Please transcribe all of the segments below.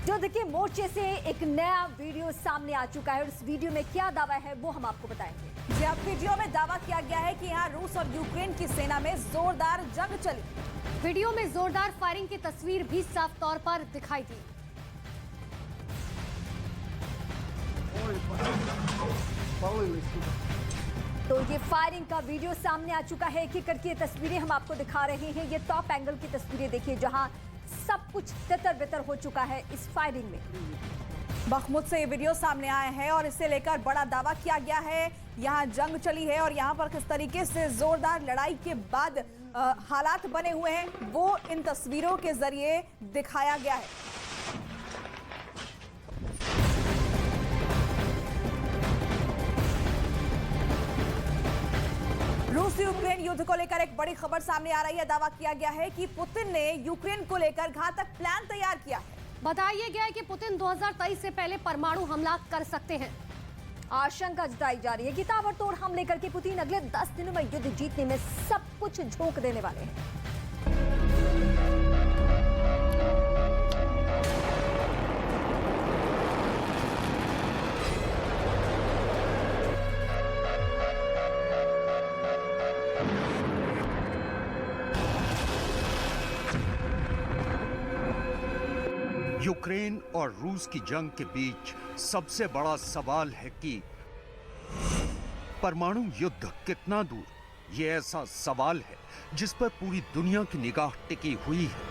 युद्ध के मोर्चे से एक नया वीडियो सामने आ चुका है और इस वीडियो में क्या दावा है वो हम आपको बताएंगे। जी, अब वीडियो में दावा किया गया है कि यहाँ रूस और यूक्रेन की सेना में जोरदार जंग चली। वीडियो में जोरदार फायरिंग की तस्वीर भी साफ तौर पर दिखाई दी। तो ये फायरिंग का वीडियो सामने आ चुका है। एक एक करके ये तस्वीरें हम आपको दिखा रहे हैं। ये टॉप एंगल की तस्वीरें देखिए जहां सब कुछ तितर बितर हो चुका है इस फायरिंग में। बखमुत से ये वीडियो सामने आया है और इसे लेकर बड़ा दावा किया गया है। यहाँ जंग चली है और यहाँ पर किस तरीके से जोरदार लड़ाई के बाद हालात बने हुए हैं वो इन तस्वीरों के जरिए दिखाया गया है। रूस यूक्रेन युद्ध को लेकर एक बड़ी खबर सामने आ रही है। दावा किया गया है कि पुतिन ने यूक्रेन को लेकर घातक प्लान तैयार किया है। बताया गया है कि पुतिन 2023 से पहले परमाणु हमला कर सकते हैं। आशंका जताई जा रही है कि ताबड़तोड़ हमले करके पुतिन अगले 10 दिनों में युद्ध जीतने में सब कुछ झोंक देने वाले हैं। यूक्रेन और रूस की जंग के बीच सबसे बड़ा सवाल है कि परमाणु युद्ध कितना दूर। ये ऐसा सवाल है जिस पर पूरी दुनिया की निगाह टिकी हुई है।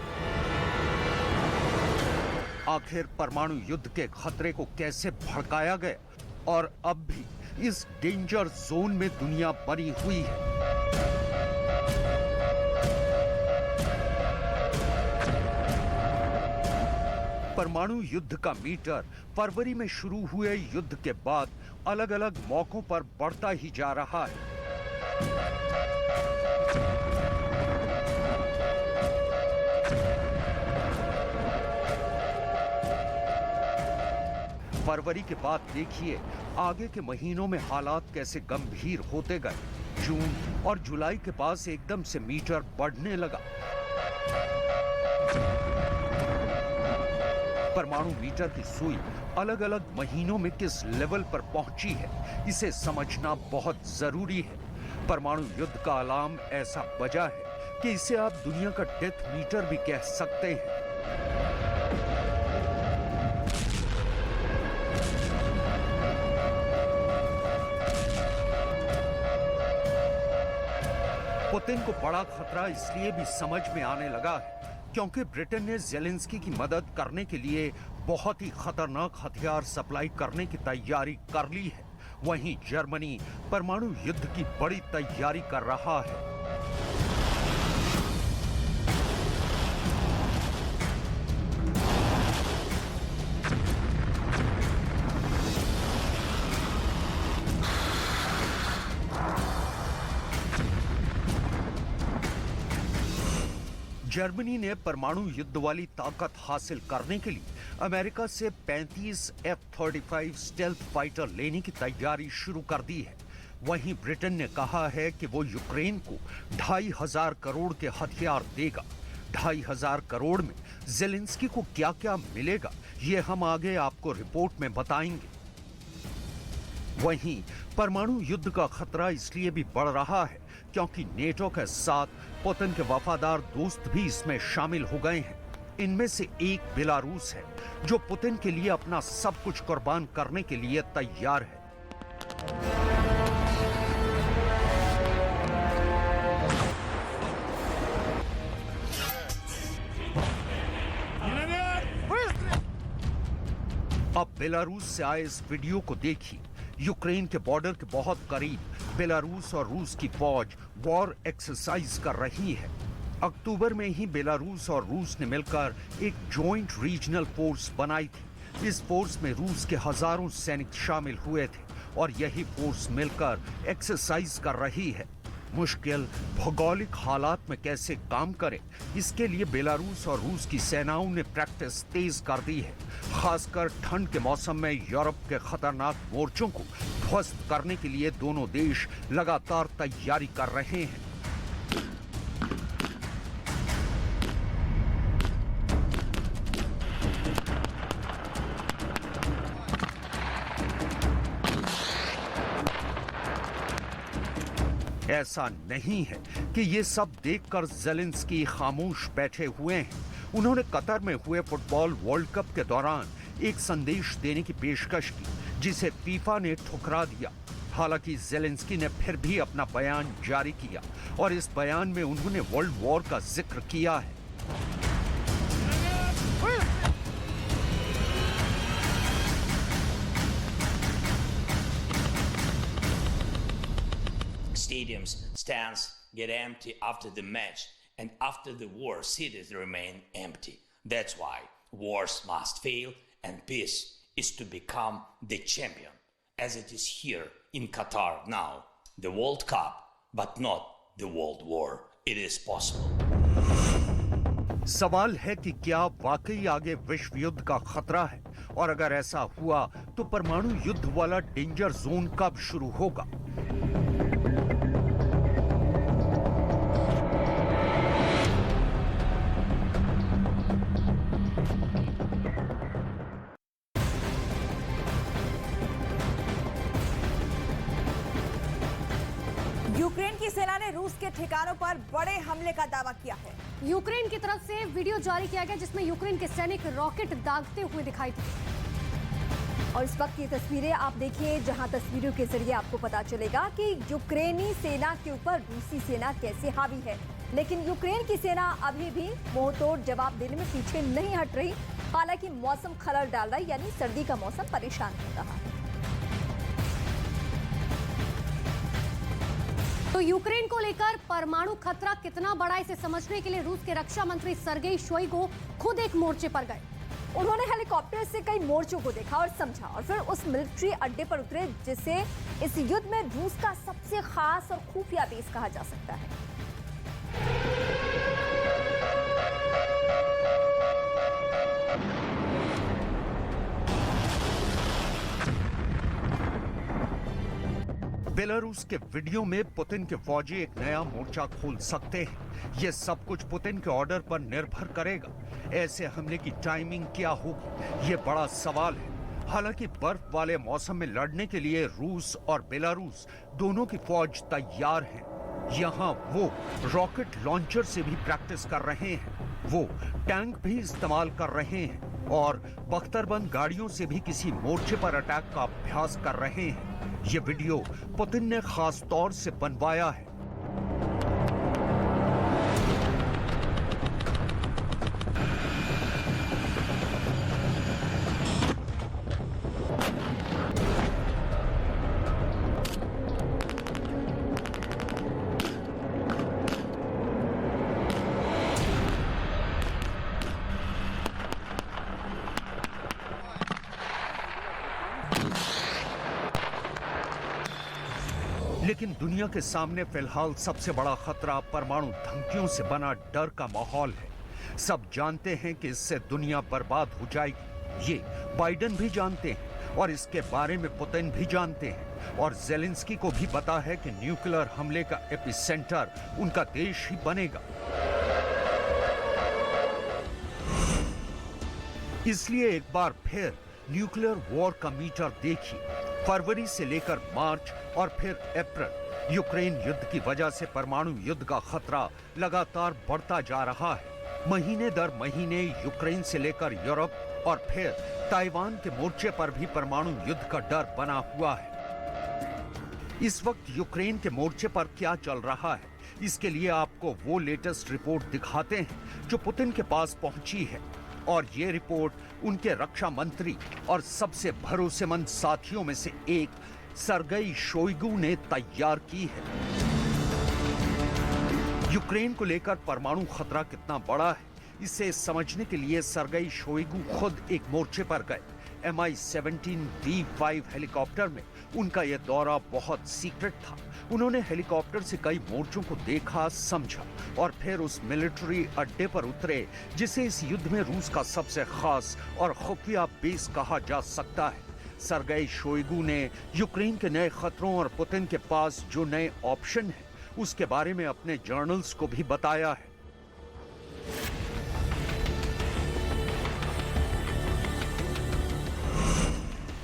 आखिर परमाणु युद्ध के खतरे को कैसे भड़काया गया और अब भी इस डेंजर जोन में दुनिया बनी हुई है। परमाणु युद्ध का मीटर फरवरी में शुरू हुए युद्ध के बाद अलग अलग मौकों पर बढ़ता ही जा रहा है। फरवरी के बाद देखिए आगे के महीनों में हालात कैसे गंभीर होते गए। जून और जुलाई के पास एकदम से मीटर बढ़ने लगा। परमाणु मीटर की सुई अलग अलग महीनों में किस लेवल पर पहुंची है इसे समझना बहुत जरूरी है। परमाणु युद्ध का अलार्म ऐसा बजा है कि इसे आप दुनिया का डेथ मीटर भी कह सकते हैं। पुतिन को बड़ा खतरा इसलिए भी समझ में आने लगा है क्योंकि ब्रिटेन ने ज़ेलेंस्की की मदद करने के लिए बहुत ही खतरनाक हथियार सप्लाई करने की तैयारी कर ली है। वहीं जर्मनी परमाणु युद्ध की बड़ी तैयारी कर रहा है। जर्मनी ने परमाणु युद्ध वाली ताकत हासिल करने के लिए अमेरिका से 35 F-35 स्टेल्थ फाइटर लेने की तैयारी शुरू कर दी है। वहीं ब्रिटेन ने कहा है कि वो यूक्रेन को 2,500 करोड़ के हथियार देगा। 2,500 करोड़ में ज़ेलेंस्की को क्या क्या मिलेगा ये हम आगे आपको रिपोर्ट में बताएंगे। वहीं परमाणु युद्ध का खतरा इसलिए भी बढ़ रहा है क्योंकि नेटो के साथ पुतिन के वफादार दोस्त भी इसमें शामिल हो गए हैं। इनमें से एक बेलारूस है जो पुतिन के लिए अपना सब कुछ कुर्बान करने के लिए तैयार है। अब बेलारूस से आए इस वीडियो को देखिए। यूक्रेन के बॉर्डर के बहुत करीब बेलारूस और रूस की फौज वॉर एक्सरसाइज कर रही है। अक्टूबर में ही बेलारूस और रूस ने मिलकर एक जॉइंट रीजनल फोर्स बनाई थी। इस फोर्स में रूस के हजारों सैनिक शामिल हुए थे और यही फोर्स मिलकर एक्सरसाइज कर रही है। मुश्किल भौगोलिक हालात में कैसे काम करे इसके लिए बेलारूस और रूस की सेनाओं ने प्रैक्टिस तेज कर दी है। खासकर ठंड के मौसम में यूरोप के खतरनाक मोर्चों को ध्वस्त करने के लिए दोनों देश लगातार तैयारी कर रहे हैं। ऐसा नहीं है कि ये सब देखकर ज़ेलेंस्की खामोश बैठे हुए हैं। उन्होंने कतर में हुए फुटबॉल वर्ल्ड कप के दौरान एक संदेश देने की पेशकश की, जिसे फीफा ने ठुकरा दिया। हालांकि ज़ेलेंस्की ने फिर भी अपना बयान जारी किया और इस बयान में उन्होंने वर्ल्ड वॉर का जिक्र किया है। Stadiums, stands get empty after the match, and after the war, cities remain empty. That's why wars must fail, and peace is to become the champion, as it is here in Qatar now. The World Cup, but not the World War. It is possible. सवाल है कि क्या वाकई आगे विश्व युद्ध का खतरा है, और अगर ऐसा हुआ तो परमाणु युद्ध वाला डेंजर जोन कब शुरू होगा? यूक्रेन की सेना ने रूस के ठिकानों पर बड़े हमले का दावा किया है। यूक्रेन की तरफ से वीडियो जारी किया गया जिसमें यूक्रेन के सैनिक रॉकेट दागते हुए दिखाई दिए। और इस वक्त की तस्वीरें आप देखिए, जहां तस्वीरों के जरिए आपको पता चलेगा कि यूक्रेनी सेना के ऊपर रूसी सेना कैसे हावी है। लेकिन यूक्रेन की सेना अभी भी मुंहतोड़ जवाब देने में पीछे नहीं हट रही। हालांकि मौसम खलल डाल रहा है, यानी सर्दी का मौसम परेशान कर रहा है। तो यूक्रेन को लेकर परमाणु खतरा कितना बड़ा, इसे समझने के लिए रूस के रक्षा मंत्री सर्गेई शोइगु खुद एक मोर्चे पर गए। उन्होंने हेलीकॉप्टर से कई मोर्चों को देखा और समझा, और फिर उस मिलिट्री अड्डे पर उतरे जिसे इस युद्ध में रूस का सबसे खास और खुफिया बेस कहा जा सकता है। बेलारूस के वीडियो में पुतिन के फौजी एक नया मोर्चा खोल सकते हैं। ये सब कुछ पुतिन के ऑर्डर पर निर्भर करेगा। ऐसे हमले की टाइमिंग क्या होगी, ये बड़ा सवाल है। हालांकि बर्फ वाले मौसम में लड़ने के लिए रूस और बेलारूस दोनों की फौज तैयार है। यहाँ वो रॉकेट लॉन्चर से भी प्रैक्टिस कर रहे हैं, वो टैंक भी इस्तेमाल कर रहे हैं और बख्तरबंद गाड़ियों से भी किसी मोर्चे पर अटैक का अभ्यास कर रहे हैं। ये वीडियो पुतिन ने खास तौर से बनवाया है। लेकिन दुनिया के सामने फिलहाल सबसे बड़ा खतरा परमाणु धमकियों से बना डर का माहौल है। सब जानते हैं कि इससे दुनिया बर्बाद हो जाएगी। ये बाइडेन भी जानते हैं और इसके बारे में पुतिन भी जानते हैं, और ज़ेलेंस्की को भी पता है कि न्यूक्लियर हमले का एपिसेंटर उनका देश ही बनेगा। इसलिए एक बार फिर न्यूक्लियर वॉर का मीटर देखिए। फरवरी से लेकर मार्च और फिर अप्रैल, यूक्रेन युद्ध की वजह से परमाणु युद्ध का खतरा लगातार बढ़ता जा रहा है। महीने दर महीने यूक्रेन से लेकर यूरोप और फिर ताइवान के मोर्चे पर भी परमाणु युद्ध का डर बना हुआ है। इस वक्त यूक्रेन के मोर्चे पर क्या चल रहा है, इसके लिए आपको वो लेटेस्ट रिपोर्ट दिखाते हैं जो पुतिन के पास पहुंची है। और ये रिपोर्ट उनके रक्षा मंत्री और सबसे भरोसेमंद साथियों में से एक सर्गेई शोइगु ने तैयार की है। यूक्रेन को लेकर परमाणु खतरा कितना बड़ा है, इसे समझने के लिए सर्गेई शोइगु खुद एक मोर्चे पर गए। Mi-17V5 हेलीकॉप्टर में उनका यह दौरा बहुत सीक्रेट था। उन्होंने हेलीकॉप्टर से कई मोर्चों को देखा, समझा और फिर उस मिलिट्री अड्डे पर उतरे जिसे इस युद्ध में रूस का सबसे खास और खुफिया बेस कहा जा सकता है। सर्गेई शोइगु ने यूक्रेन के नए खतरों और पुतिन के पास जो नए ऑप्शन हैं, उसके बारे में अपने जर्नल्स को भी बताया है।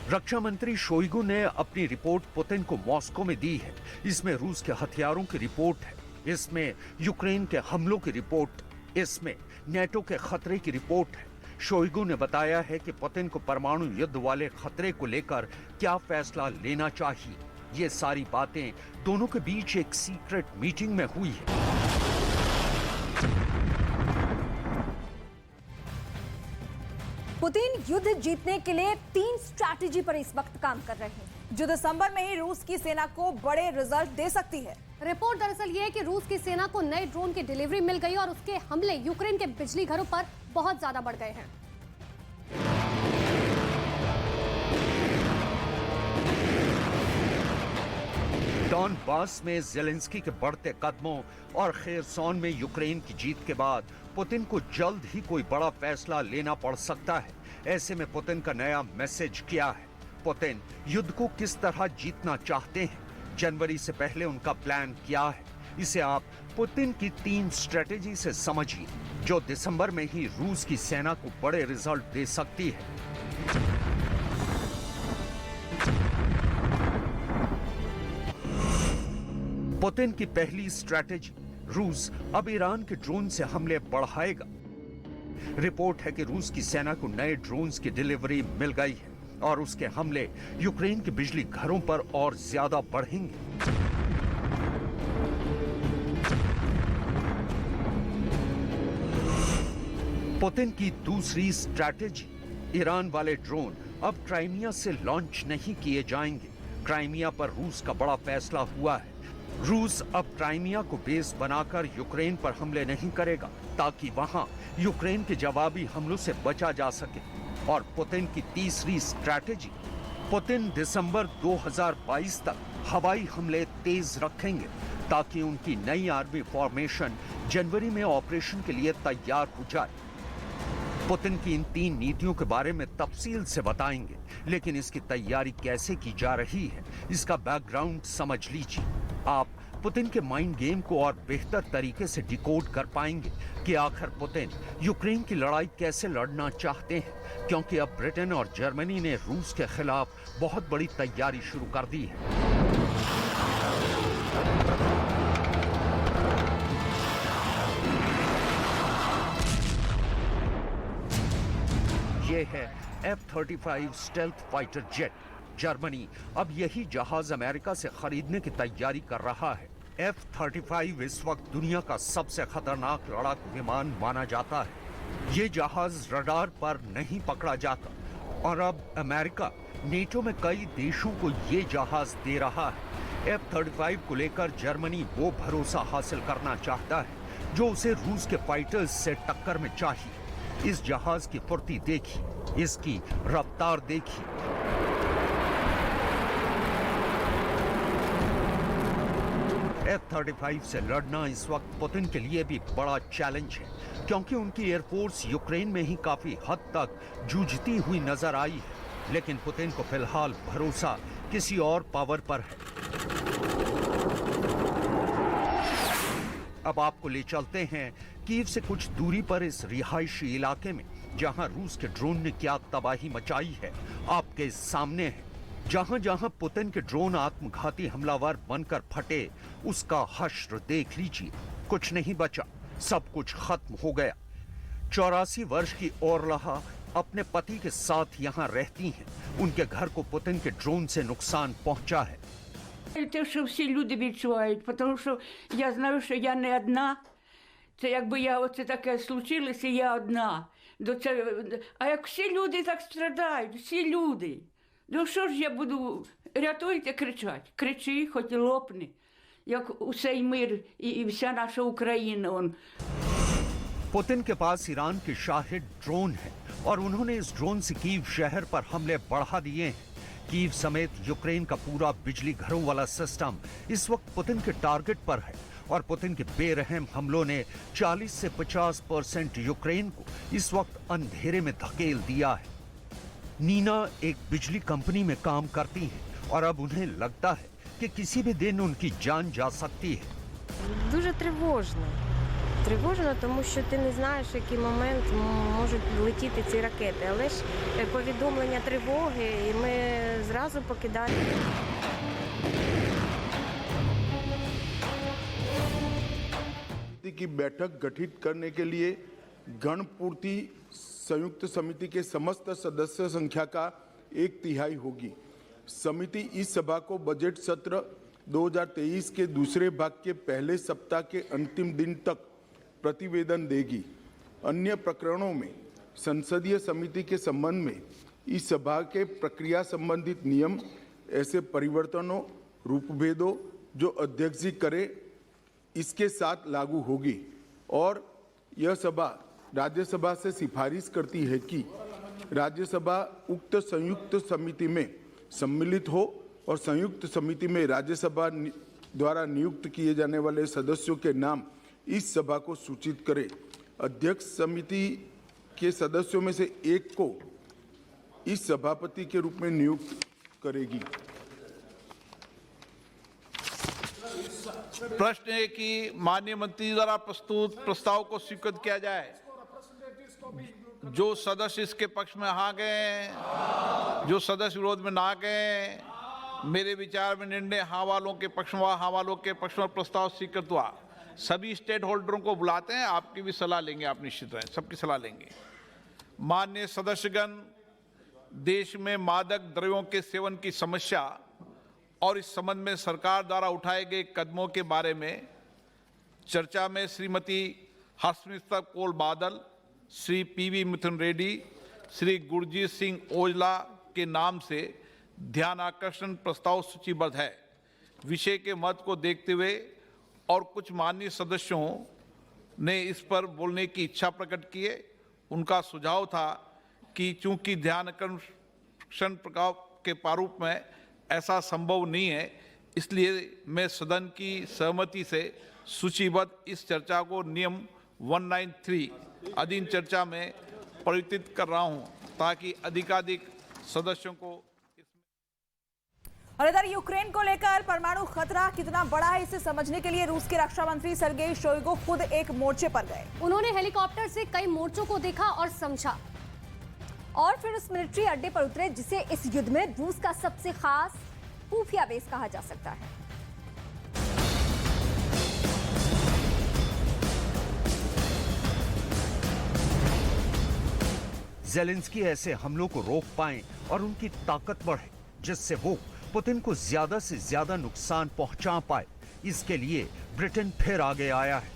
रक्षा मंत्री शोइगु ने अपनी रिपोर्ट पुतिन को मॉस्को में दी है। इसमें रूस के हथियारों की रिपोर्ट है, इसमें यूक्रेन के हमलों की रिपोर्ट, इसमें नेटो के खतरे की रिपोर्ट है। शोइगु ने बताया है कि पुतिन को परमाणु युद्ध वाले खतरे को लेकर क्या फैसला लेना चाहिए। ये सारी बातें दोनों के बीच एक सीक्रेट मीटिंग में हुई है। पुतिन युद्ध जीतने के लिए 3 स्ट्रैटेजी पर इस वक्त काम कर रहे हैं, जो दिसंबर में ही रूस की सेना को बड़े रिजल्ट दे सकती है। रिपोर्ट दरअसल ये है कि रूस की सेना को नए ड्रोन की डिलीवरी मिल गई और उसके हमले यूक्रेन के बिजली घरों पर बहुत ज्यादा बढ़ गए हैं। डॉनबास में ज़ेलेंस्की के बढ़ते कदमों और खेरसॉन में यूक्रेन की जीत के बाद पुतिन को जल्द ही कोई बड़ा फैसला लेना पड़ सकता है। ऐसे में पुतिन का नया मैसेज क्या है? पुतिन युद्ध को किस तरह जीतना चाहते हैं? जनवरी से पहले उनका प्लान क्या है? इसे आप पुतिन की 3 स्ट्रेटेजी से समझिए, जो दिसंबर में ही रूस की सेना को बड़े रिजल्ट दे सकती है। पुतिन की पहली स्ट्रैटेजी, रूस अब ईरान के ड्रोन से हमले बढ़ाएगा। रिपोर्ट है कि रूस की सेना को नए ड्रोन्स की डिलीवरी मिल गई है और उसके हमले यूक्रेन के बिजली घरों पर और ज्यादा बढ़ेंगे। पुतिन की दूसरी स्ट्रैटेजी, ईरान वाले ड्रोन अब क्राइमिया से लॉन्च नहीं किए जाएंगे। क्राइमिया पर रूस का बड़ा फैसला हुआ है। रूस अब क्राइमिया को बेस बनाकर यूक्रेन पर हमले नहीं करेगा, ताकि वहां यूक्रेन के जवाबी हमलों से बचा जा सके। और पुतिन की तीसरी स्ट्रैटेजी, पुतिन दिसंबर 2022 तक हवाई हमले तेज रखेंगे, ताकि उनकी नई आर्मी फॉर्मेशन जनवरी में ऑपरेशन के लिए तैयार हो जाए। पुतिन की इन 3 नीतियों के बारे में तफसील से बताएंगे, लेकिन इसकी तैयारी कैसे की जा रही है, इसका बैकग्राउंड समझ लीजिए। आप पुतिन के माइंड गेम को और बेहतर तरीके से डिकोड कर पाएंगे कि आखिर पुतिन यूक्रेन की लड़ाई कैसे लड़ना चाहते हैं, क्योंकि अब ब्रिटेन और जर्मनी ने रूस के खिलाफ बहुत बड़ी तैयारी शुरू कर दी है। ये है F-35 stealth fighter jet. Germany अब यही जहाज अमेरिका से खरीदने की तैयारी कर रहा है। F-35 इस वक्त दुनिया का सबसे खतरनाक लड़ाकू विमान माना जाता है। ये जहाज रडार पर नहीं पकड़ा जाता और अब अमेरिका नेटो में कई देशों को ये जहाज दे रहा है। F-35 को लेकर जर्मनी वो भरोसा हासिल करना चाहता है जो उसे रूस के फाइटर्स से टक्कर में चाहिए। इस जहाज की फुर्ती देखिए, इसकी रफ्तार देखिए। F-35 से लड़ना इस वक्त पुतिन के लिए भी बड़ा चैलेंज है, क्योंकि उनकी एयरफोर्स यूक्रेन में ही काफी हद तक जूझती हुई नजर आई है। लेकिन पुतिन को फिलहाल भरोसा किसी और पावर पर है। अब आपको ले चलते हैं कीव से कुछ दूरी पर इस रिहायशी इलाके में, जहां रूस के ड्रोन ने क्या तबाही मचाई है आपके सामने है। जहां जहां पुतिन के ड्रोन आत्मघाती हमलावर बनकर फटे, उसका हश्र देख लीजिए। कुछ नहीं बचा, सब कुछ खत्म हो गया। 84 वर्ष की ओरलहा अपने पति के साथ यहां रहती हैं। उनके घर को पुतिन के ड्रोन से नुकसान पहुंचा है। Те, що всі люди відчувають, тому що я знаю, що я не одна. Це якби оце таке случилося, я одна. А як всі люди так страдають, всі люди. Ну що ж я буду, рятуйте, кричать. Кричи, хоч і лопни, як усей мир і вся наша Україна. पुतिन के पास ईरान के शाहिद ड्रोन है और उन्होंने इस ड्रोन से कीव शहर पर हमले बढ़ा दिए हैं। कीव समेत यूक्रेन का पूरा बिजली घरों वाला सिस्टम इस वक्त पुतिन के टारगेट पर है और पुतिन के बेरहम हमलों ने 40 से 50% यूक्रेन को इस वक्त अंधेरे में धकेल दिया है। नीना एक बिजली कंपनी में काम करती है और अब उन्हें लगता है कि किसी भी दिन उनकी जान जा सकती है। Дуже тривожно, Тривожно, тому що ти не знаєш, в який момент можуть летіти ці ракети. Але ж повідомлення тривоги, і ми зразу покидаємо. की बैठक गठित करने के लिए गणपूर्ति संयुक्त समिति के समस्त सदस्य संख्या का 1/3 होगी। समिति इस सभा को बजट सत्र 2023 के दूसरे भाग के पहले सप्ताह के अंतिम दिन तक प्रतिवेदन देगी। अन्य प्रकरणों में संसदीय समिति के संबंध में इस सभा के प्रक्रिया संबंधित नियम, ऐसे परिवर्तनों, रूपभेदों जो अध्यक्ष जी करे इसके साथ लागू होगी। और यह सभा राज्यसभा से सिफारिश करती है कि राज्यसभा उक्त संयुक्त समिति में सम्मिलित हो और संयुक्त समिति में राज्यसभा द्वारा नियुक्त किए जाने वाले सदस्यों के नाम इस सभा को सूचित करे। अध्यक्ष समिति के सदस्यों में से एक को इस सभापति के रूप में नियुक्त करेगी। प्रश्न है कि माननीय मंत्री द्वारा प्रस्तुत प्रस्ताव को स्वीकृत किया जाए। जो सदस्य इसके पक्ष में आ गए, जो सदस्य विरोध में ना गए, मेरे विचार में निर्णय हाँ वालों के पक्ष में, हाँ वालों के पक्ष में प्रस्ताव स्वीकृत हुआ। सभी स्टेट होल्डरों को बुलाते हैं, आपकी भी सलाह लेंगे, आप निश्चित रहें, सबकी सलाह लेंगे। माननीय सदस्यगण, देश में मादक द्रव्यों के सेवन की समस्या और इस संबंध में सरकार द्वारा उठाए गए कदमों के बारे में चर्चा में श्रीमती हर्षमिता कौल बादल, श्री पीवी मिथुन रेड्डी, श्री गुरजीत सिंह ओजला के नाम से ध्यान आकर्षण प्रस्ताव सूचीबद्ध है। विषय के मत को देखते हुए और कुछ माननीय सदस्यों ने इस पर बोलने की इच्छा प्रकट की है। उनका सुझाव था कि चूंकि ध्यान आकर्षण प्रस्ताव के प्रारूप में ऐसा संभव नहीं है, इसलिए मैं सदन की सहमति से सूचीबद्ध इस चर्चा को नियम 193 अधीन चर्चा में परिवर्तित कर रहा हूं, ताकि अधिकाधिक सदस्यों को। और इधर यूक्रेन को लेकर परमाणु खतरा कितना बड़ा है, इसे समझने के लिए रूस के रक्षा मंत्री सर्गेई शोइगु खुद एक मोर्चे पर गए। उन्होंने हेलीकॉप्टर से कई मोर्चों को देखा और समझा और फिर उस मिलिट्री अड्डे पर उतरे जिसे इस युद्ध में रूस का सबसे खास खुफिया बेस कहा जा सकता है। जेलेंस्की ऐसे हमलों को रोक पाएं और उनकी ताकत बढ़े, जिससे वो पुतिन को ज्यादा से ज्यादा नुकसान पहुंचा पाए, इसके लिए ब्रिटेन फिर आगे आया है।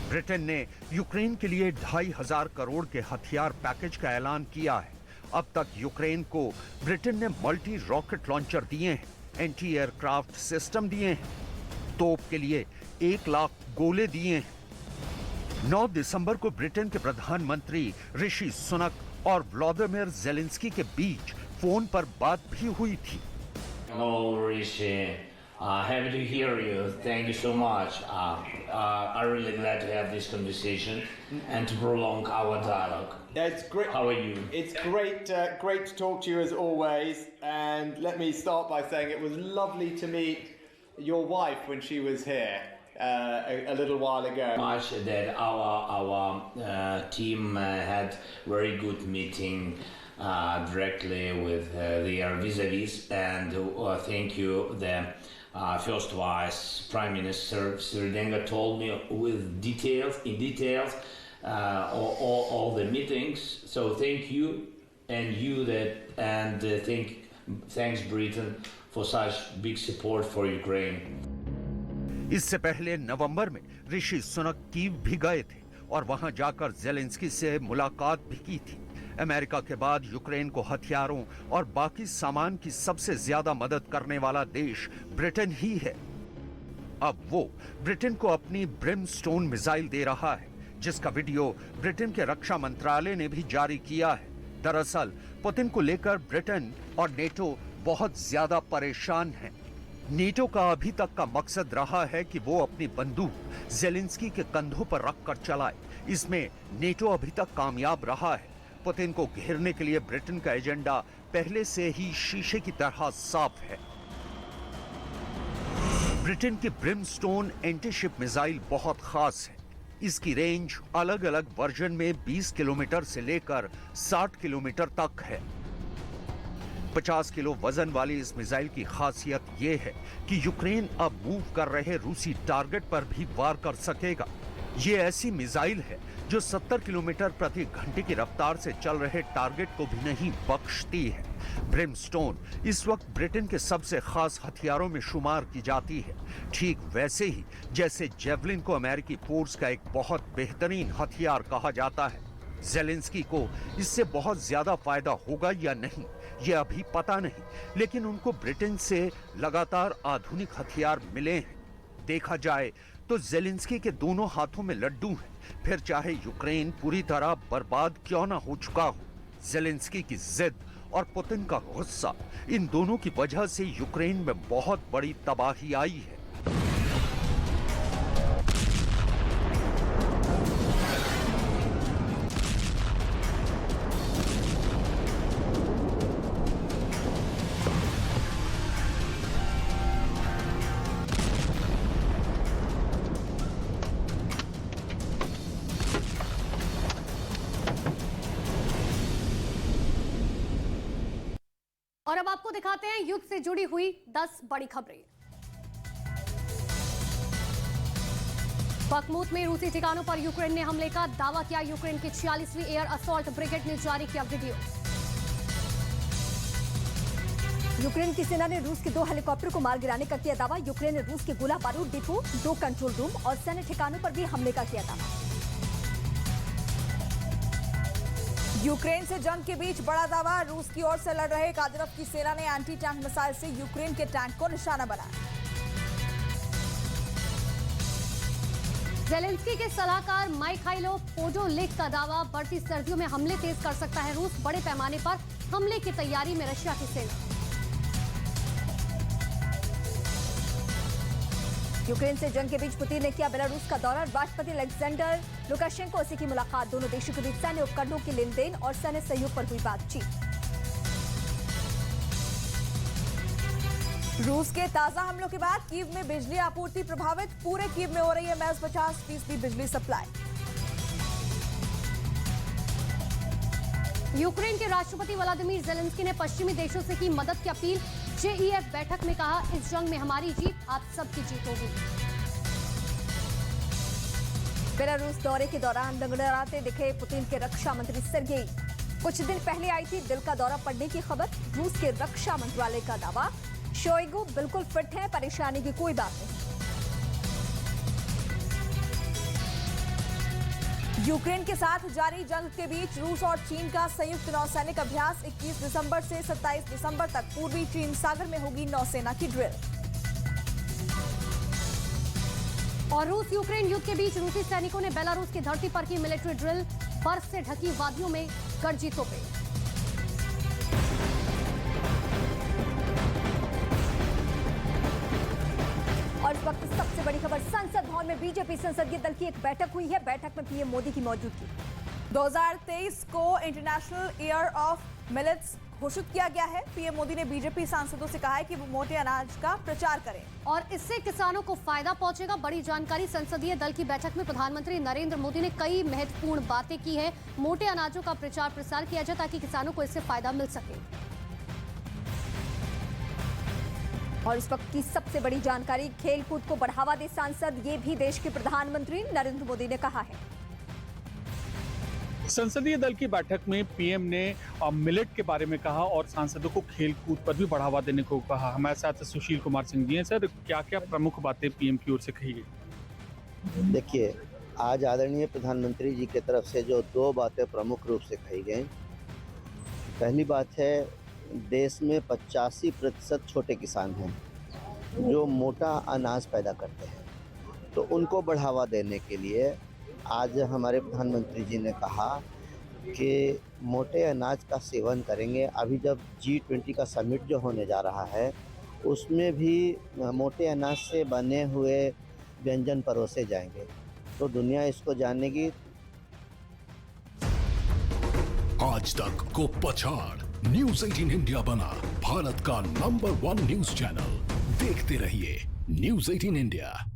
ब्रिटेन ने यूक्रेन के लिए 2,500 करोड़ के हथियार पैकेज का ऐलान किया है। अब तक यूक्रेन को ब्रिटेन ने मल्टी रॉकेट लॉन्चर दिए हैं, एंटी एयरक्राफ्ट सिस्टम दिए हैं, तोप के लिए 1 लाख गोले दिए हैं। 9 दिसंबर को ब्रिटेन के प्रधानमंत्री ऋषि सुनक और व्लादिमीर जेलेंस्की के बीच फोन पर बात भी हुई थी। Hello, Rishi. Happy to hear you. Thank you so much. I'm really glad to have this conversation and to prolong our dialogue. Yeah, it's great. How are you? It's great, great to talk to you as always. And let me start by saying it was lovely to meet your wife when she was here a little while ago. Much that our team had very good meeting directly with their vis-a-vis, and thank you. The First Vice Prime Minister Sridenga told me with details, all the meetings. So thank you, and thanks Britain for such big support for Ukraine. इससे पहले नवंबर में Rishi Sunak Kyiv भी गए थे और वहां जाकर Zelensky से मुलाकात भी की थी। अमेरिका के बाद यूक्रेन को हथियारों और बाकी सामान की सबसे ज्यादा मदद करने वाला देश ब्रिटेन ही है। अब वो ब्रिटेन को अपनी ब्रिमस्टोन मिसाइल दे रहा है, जिसका वीडियो ब्रिटेन के रक्षा मंत्रालय ने भी जारी किया है। दरअसल पुतिन को लेकर ब्रिटेन और नेटो बहुत ज्यादा परेशान हैं। नेटो का अभी तक का मकसद रहा है कि वो अपनी बंदूक जेलेंस्की के कंधों पर रखकर चलाए। इसमें नेटो अभी तक कामयाब रहा है। पुतिन को घेरने के लिए ब्रिटेन का एजेंडा पहले से ही शीशे की तरह साफ है। ब्रिटेन की ब्रिमस्टोन एंटीशिप मिसाइल बहुत खास है। इसकी रेंज अलग अलग वर्जन में 20 किलोमीटर से लेकर 60 किलोमीटर तक है। 50 किलो वजन वाली इस मिसाइल की खासियत यह है कि यूक्रेन अब मूव कर रहे रूसी टारगेट पर भी वार कर सकेगा। ये ऐसी मिसाइल है जो 70 किलोमीटर प्रति घंटे की रफ्तार से चल रहे टारगेट को भी नहीं बख्शती है। ब्रिमस्टोन इस वक्त ब्रिटेन के सबसे खास हथियारों में शुमार की जाती है, ठीक वैसे ही जैसे जेवलिन को अमेरिकी फोर्स का एक बहुत बेहतरीन हथियार कहा जाता है। ज़ेलेंस्की को इससे बहुत ज्यादा फायदा होगा या नहीं, ये अभी पता नहीं, लेकिन उनको ब्रिटेन से लगातार आधुनिक हथियार मिले हैं। देखा जाए तो ज़ेलेंस्की के दोनों हाथों में लड्डू हैं, फिर चाहे यूक्रेन पूरी तरह बर्बाद क्यों ना हो चुका हो। ज़ेलेंस्की की जिद और पुतिन का गुस्सा, इन दोनों की वजह से यूक्रेन में बहुत बड़ी तबाही आई है। और अब आपको दिखाते हैं युद्ध से जुड़ी हुई 10 बड़ी खबरें। बखमुत में रूसी ठिकानों पर यूक्रेन ने हमले का दावा किया। यूक्रेन की 46वीं एयर असॉल्ट ब्रिगेड ने जारी किया वीडियो। यूक्रेन की सेना ने रूस के 2 हेलीकॉप्टर को मार गिराने का किया दावा। यूक्रेन ने रूस के गोला बारूद डिपो, 2 कंट्रोल रूम और सैन्य ठिकानों पर भी हमले का किया दावा। यूक्रेन से जंग के बीच बड़ा दावा। रूस की ओर से लड़ रहे कादिरोव की सेना ने एंटी टैंक मिसाइल से यूक्रेन के टैंक को निशाना बनाया। ज़ेलेंस्की के सलाहकार माइखाइलो पोडोलिक का दावा, बढ़ती सर्दियों में हमले तेज कर सकता है रूस। बड़े पैमाने पर हमले की तैयारी में रशिया की सेना। यूक्रेन से जंग के बीच पुतिन ने किया बेलारूस का दौरा। राष्ट्रपति अलेक्जेंडर लुकाशेंको से की मुलाकात। दोनों देशों के बीच सैन्य उपकरणों की लेनदेन और सैन्य सहयोग पर हुई बातचीत। रूस के ताजा हमलों के बाद कीव में बिजली आपूर्ति प्रभावित। पूरे कीव में हो रही है महज 50% बिजली सप्लाई। यूक्रेन के राष्ट्रपति व्लादिमीर ज़ेलेंस्की ने पश्चिमी देशों से की मदद की अपील। जेईएफ बैठक में कहा, इस जंग में हमारी जीत आप सबकी जीत होगी। बेलारूस दौरे के दौरान लंगड़ाते दिखे पुतिन के रक्षा मंत्री सर्गेई। कुछ दिन पहले आई थी दिल का दौरा पड़ने की खबर। रूस के रक्षा मंत्रालय का दावा, शोइगु बिल्कुल फिट है, परेशानी की कोई बात नहीं। यूक्रेन के साथ जारी जंग के बीच रूस और चीन का संयुक्त नौसैनिक अभ्यास 21 दिसंबर से 27 दिसंबर तक पूर्वी चीन सागर में होगी नौसेना की ड्रिल। और रूस यूक्रेन युद्ध के बीच रूसी सैनिकों ने बेलारूस की धरती पर की मिलिट्री ड्रिल। बर्फ से ढकी वादियों में गरजी तोपें। और इस वक्त सबसे बड़ी खबर, संसद भवन में बीजेपी संसदीय दल की एक बैठक हुई है। बैठक में पीएम मोदी की मौजूदगी। 2023 को इंटरनेशनल ईयर ऑफ मिलेट्स घोषित किया गया है। पीएम मोदी ने बीजेपी सांसदों से कहा है कि वो मोटे अनाज का प्रचार करें और इससे किसानों को फायदा पहुंचेगा। बड़ी जानकारी, संसदीय दल की बैठक में प्रधानमंत्री नरेंद्र मोदी ने कई महत्वपूर्ण बातें की है। मोटे अनाजों का प्रचार प्रसार किया जाए ताकि किसानों को इससे फायदा मिल सके। और इस वक्त की सबसे बड़ी जानकारी, खेलकूद को बढ़ावा दे सांसद, ये भी देश के प्रधानमंत्री नरेंद्र मोदी ने कहा है। संसदीय दल की बैठक में पीएम ने मिलेट के बारे में कहा और सांसदों को खेल कूद पर भी बढ़ावा देने को कहा। हमारे साथ सुशील कुमार सिंह जी हैं। सर, क्या क्या प्रमुख बातें पीएम की ओर से कही गई? देखिए, आज आदरणीय प्रधानमंत्री जी की तरफ से जो 2 बातें प्रमुख रूप से कही गई। पहली बात है, देश में 85% छोटे किसान हैं जो मोटा अनाज पैदा करते हैं, तो उनको बढ़ावा देने के लिए आज हमारे प्रधानमंत्री जी ने कहा कि मोटे अनाज का सेवन करेंगे। अभी जब G20 का समिट जो होने जा रहा है उसमें भी मोटे अनाज से बने हुए व्यंजन परोसे जाएंगे, तो दुनिया इसको जानेगी। आज तक को पछाड़ न्यूज़ 18 इंडिया बना भारत का नंबर 1 न्यूज़ चैनल। देखते रहिए न्यूज 18 इंडिया।